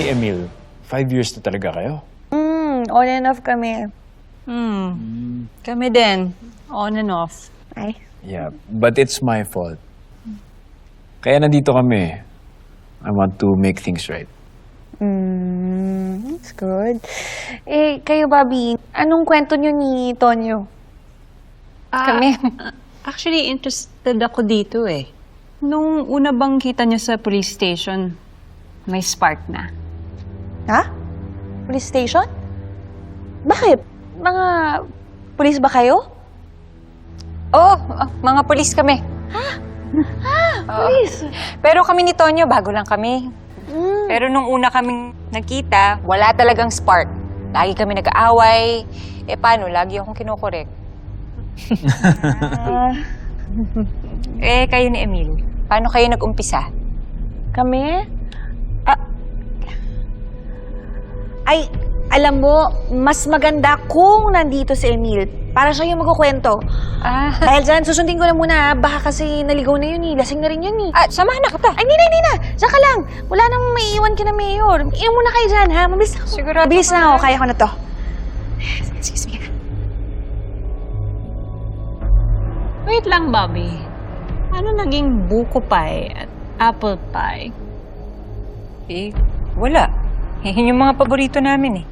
ni Emil, 5 years na talaga kayo? On and off kami. Kami din. On and off. Ay. Yeah, but it's my fault. Kaya nandito kami. I want to make things right. That's good. Eh, kayo, Bobby, anong kwento nyo ni Tonyo? Kami. Actually, interested ako dito eh. Nung una bang kita niyo sa police station, may spark na. Ha? Police station? Bakit? Mga police ba kayo? Oo, mga pulis kami. Police? Pero kami ni Tonyo, bago lang kami. Pero nung una kaming nagkita, wala talagang spark. Lagi kami nag-aaway. Eh paano, lagi akong kinukorek. Eh, kayo ni Emil, paano kayo nag-umpisa? Kami? Ay, alam mo, mas maganda kung nandito si Emil. Para siya yung magkukwento. Dahil dyan, susundin ko na muna. Baka kasi naligaw na yun eh. Lasing na rin yun eh. Samahan na kita. Ay, hindi na. Diyan ka lang. Wala nang maiiwan ka na, Mayor. Inom muna kayo dyan, ha? Mabilis na ako. Sigurado Mabilis ka na na? ako. Kaya ko na to. Excuse me. Wait lang, Bobby. Ano naging buko pie at apple pie? Eh, wala. Yun yung mga paborito namin eh.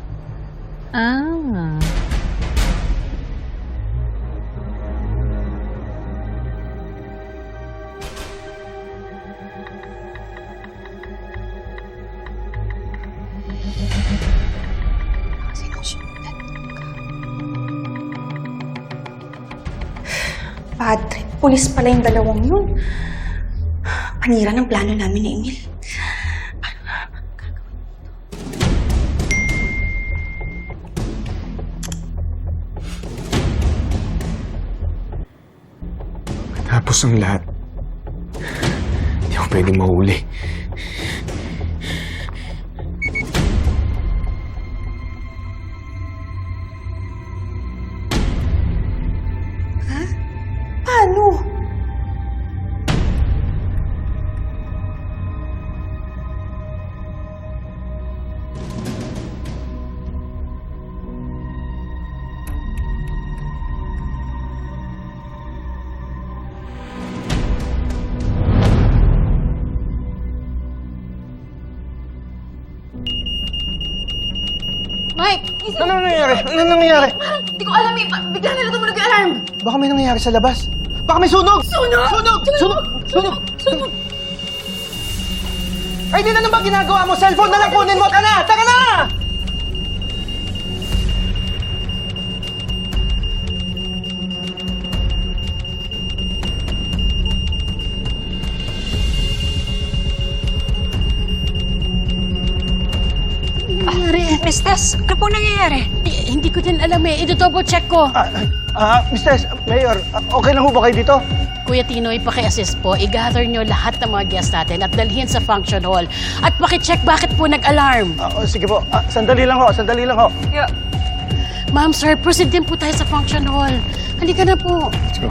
Padre, pulis pala yung dalawang yun. Panira ng plano namin ni Emil. Tapos ang lahat. Hindi ako pwedeng mahuli. Paano? Mike! Ano nangyayari? Ano nangyayari? Hindi ko alam eh. Bigla na lang tumunog yung alarm. Baka may nangyayari sa labas. Baka may sunog! Sunog! Sunog! Ay, di na naman ginagawa mo? Cellphone na lang kunin mo! Taka na! Miss Tess, ano pong nangyayari? Hindi ko din alam eh. Ito-double check ko. Mr. Mayor, okay lang ho ba kayo dito? Kuya Tinoy, paki-assist po. I-gather nyo lahat ng mga guests natin at dalhin sa function hall. At paki-check bakit po nag-alarm. Sige po. Sandali lang ho. Yeah. Ma'am, sir, proceed din po tayo sa function hall. Halika na po. Let's go.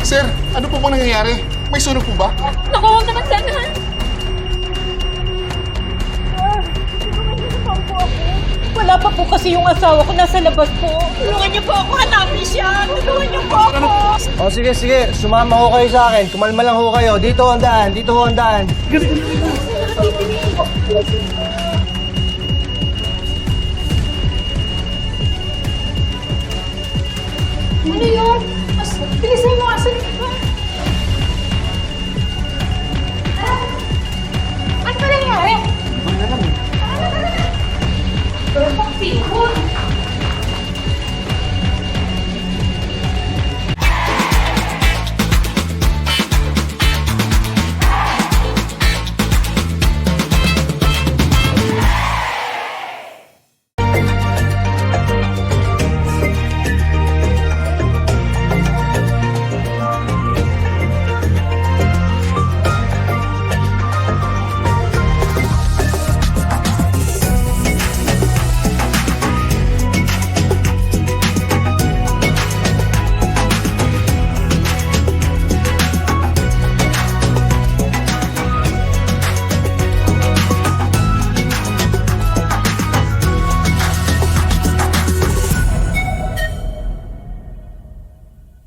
Sir, ano po bang nangyayari? May sunog po ba? Naku, huwag naman sana. Wala pa po kasi yung asawa ko nasa labas po. Tulungan niyo po ako, hanapin siya. Tulungan niyo po ako. O sige, sumama ho kayo sa akin. Kumalma lang ho kayo. Dito ho ang daan. Ano yun? Mas bilisan mo, asan